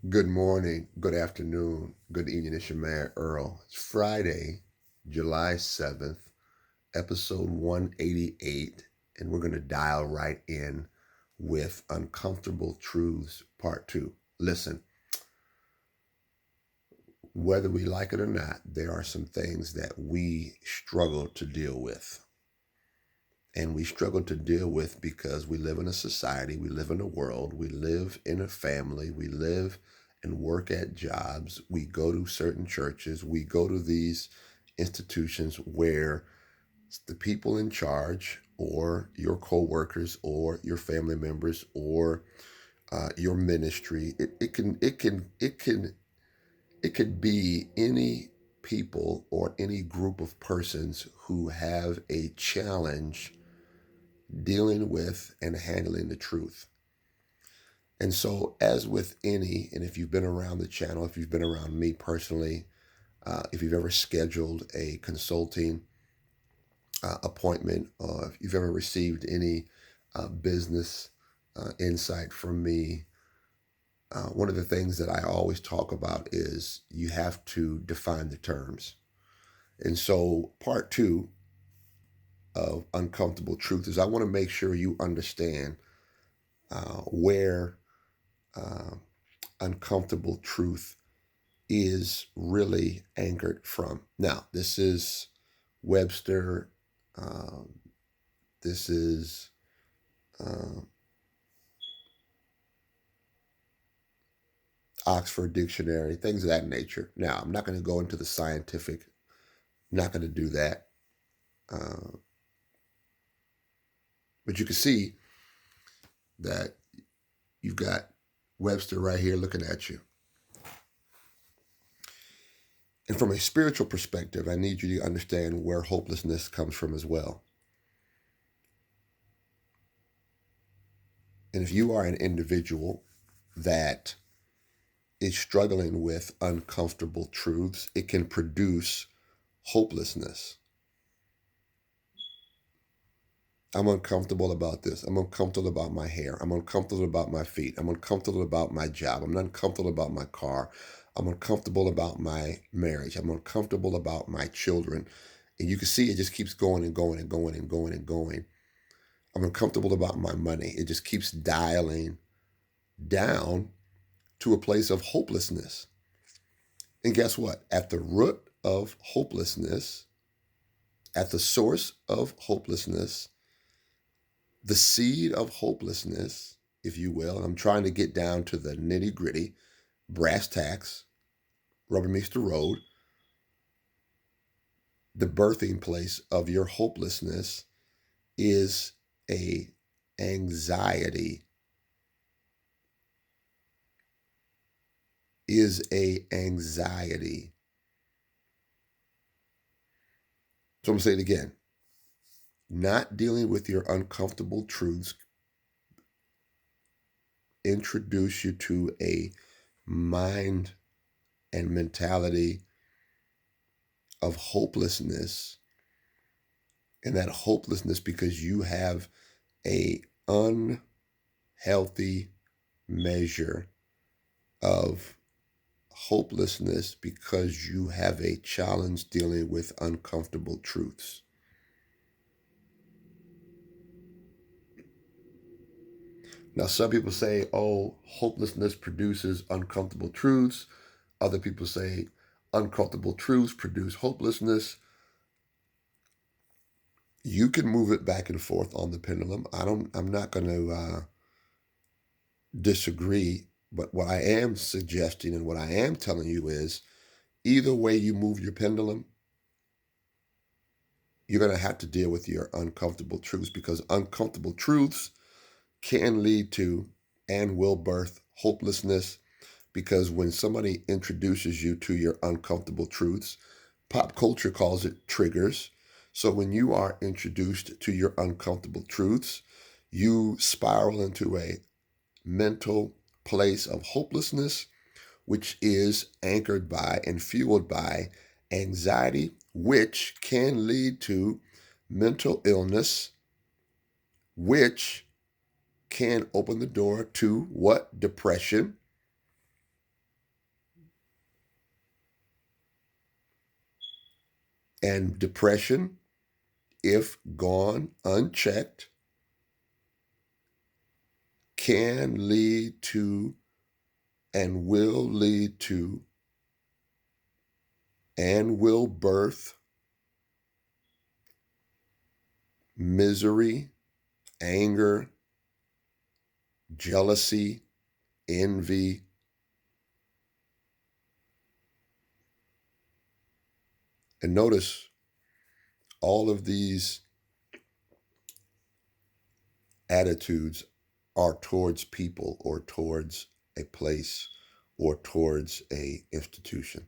Good morning, good afternoon, good evening. It's your man Earl. It's Friday, July 7th, episode 188, and we're going to dial right in with Uncomfortable Truths Part 2. Listen, whether we like it or not, there are some things that we struggle to deal with. And we struggle to deal with because we live in a society, we live in a world, we live in a family, we live and work at jobs, we go to certain churches, we go to these institutions where the people in charge or your coworkers or your family members or your ministry, it could be any people or any group of persons who have a challenge dealing with and handling the truth. And so, as with any, and if you've been around the channel, if you've been around me personally, if you've ever scheduled a consulting appointment, or if you've ever received any business insight from me, one of the things that I always talk about is you have to define the terms. And so, part two of Uncomfortable Truth is I want to make sure you understand where uh, uncomfortable truth is really anchored from. Now, this is Webster, um, this is uh, Oxford Dictionary, things of that nature. Now, I'm not going to go into the scientific, I'm not going to do that. Uh, but you can see that you've got Webster right here looking at you. And from a spiritual perspective, I need you to understand where hopelessness comes from as well. And if you are an individual that is struggling with uncomfortable truths, it can produce hopelessness. I'm uncomfortable about this. I'm uncomfortable about my hair. I'm uncomfortable about my feet. I'm uncomfortable about my job. I'm uncomfortable about my car. I'm uncomfortable about my marriage. I'm uncomfortable about my children. And you can see it just keeps going and going and going and going and going. I'm uncomfortable about my money. It just keeps dialing down to a place of hopelessness. And guess what? At the root of hopelessness, at the source of hopelessness, the seed of hopelessness, if you will, and I'm trying to get down to the nitty gritty, brass tacks, rubber meets the road, the birthing place of your hopelessness is a anxiety, is a anxiety. So I'm going to say it again. Not dealing with your uncomfortable truths introduce you to a mind and mentality of hopelessness, and that hopelessness because you have a unhealthy measure of hopelessness because you have a challenge dealing with uncomfortable truths. Now, some people say, oh, hopelessness produces uncomfortable truths. Other people say uncomfortable truths produce hopelessness. You can move it back and forth on the pendulum. I'm not going to disagree, but what I am suggesting and what I am telling you is either way you move your pendulum, you're going to have to deal with your uncomfortable truths because uncomfortable truths can lead to and will birth hopelessness because when somebody introduces you to your uncomfortable truths, pop culture calls it triggers. So when you are introduced to your uncomfortable truths, you spiral into a mental place of hopelessness, which is anchored by and fueled by anxiety, which can lead to mental illness, which can open the door to what? Depression, And depression, if gone unchecked, can lead to and will lead to and will birth misery, anger, jealousy, envy. And notice all of these attitudes are towards people or towards a place or towards a institution.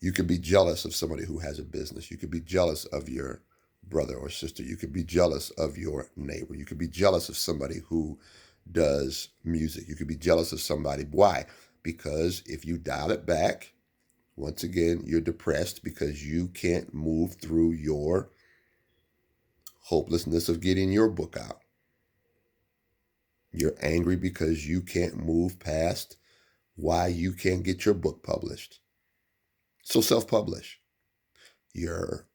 You could be jealous of somebody who has a business. You could be jealous of your brother or sister. You could be jealous of your neighbor. You could be jealous of somebody who does music. You could be jealous of somebody. Why? Because if you dial it back, once again, you're depressed because you can't move through your hopelessness of getting your book out. You're angry because you can't move past why you can't get your book published. So self-publish. You're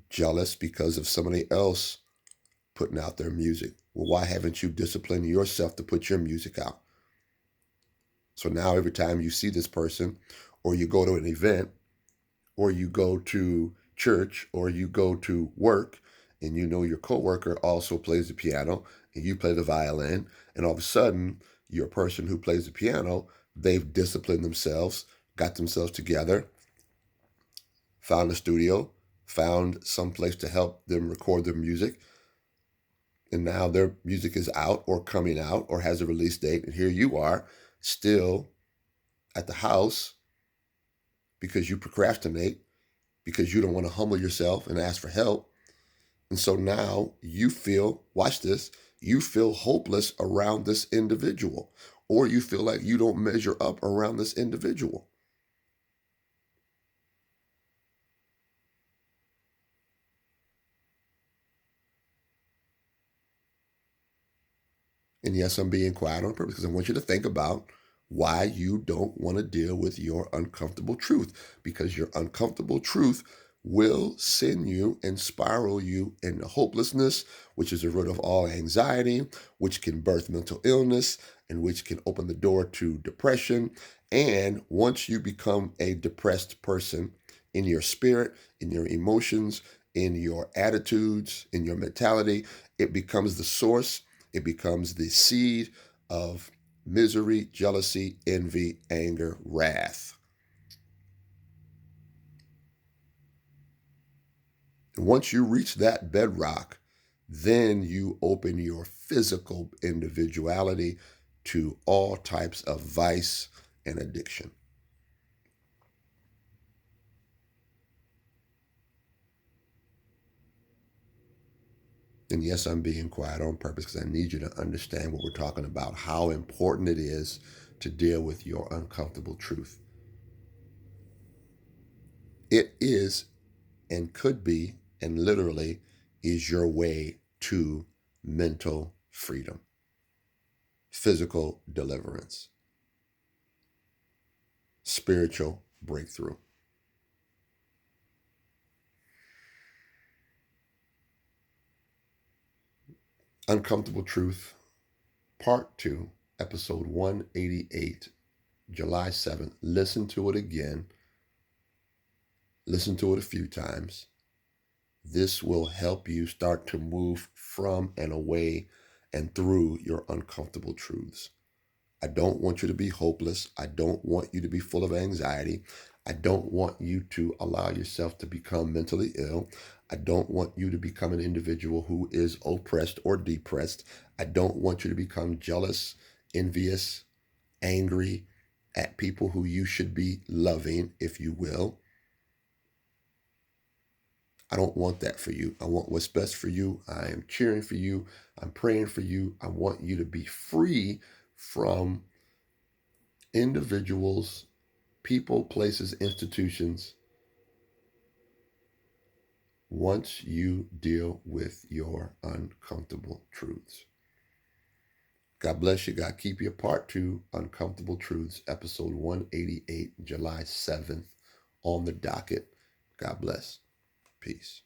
jealous because of somebody else putting out their music. Well, why haven't you disciplined yourself to put your music out? So now every time you see this person, or you go to an event, or you go to church, or you go to work, and you know your coworker also plays the piano, and you play the violin, and all of a sudden, you're a person who plays the piano, they've disciplined themselves, got themselves together, found a studio, found some place to help them record their music, and now their music is out or coming out or has a release date, and here you are still at the house because you procrastinate, because you don't want to humble yourself and ask for help. And so now you feel, watch this, you feel hopeless around this individual, or you feel like you don't measure up around this individual. And yes, I'm being quiet on purpose because I want you to think about why you don't want to deal with your uncomfortable truth, because your uncomfortable truth will send you and spiral you into hopelessness, which is the root of all anxiety, which can birth mental illness, and which can open the door to depression. And once you become a depressed person in your spirit, in your emotions, in your attitudes, in your mentality, it becomes the source, it becomes the seed of misery, jealousy, envy, anger, wrath. And once you reach that bedrock, then you open your physical individuality to all types of vice and addiction. And yes, I'm being quiet on purpose because I need you to understand what we're talking about, how important it is to deal with your uncomfortable truth. It is and could be and literally is your way to mental freedom, physical deliverance, spiritual breakthrough. Uncomfortable Truth, Part 2, Episode 188, July 7th. Listen to it again. Listen to it a few times. This will help you start to move from and away and through your uncomfortable truths. I don't want you to be hopeless. I don't want you to be full of anxiety. I don't want you to allow yourself to become mentally ill. I don't want you to become an individual who is oppressed or depressed. I don't want you to become jealous, envious, angry at people who you should be loving, if you will. I don't want that for you. I want what's best for you. I am cheering for you. I'm praying for you. I want you to be free from individuals, people, places, institutions, once you deal with your uncomfortable truths. God bless you. God keep you. Part 2, Uncomfortable Truths, episode 188, July 7th, on the docket. God bless. Peace.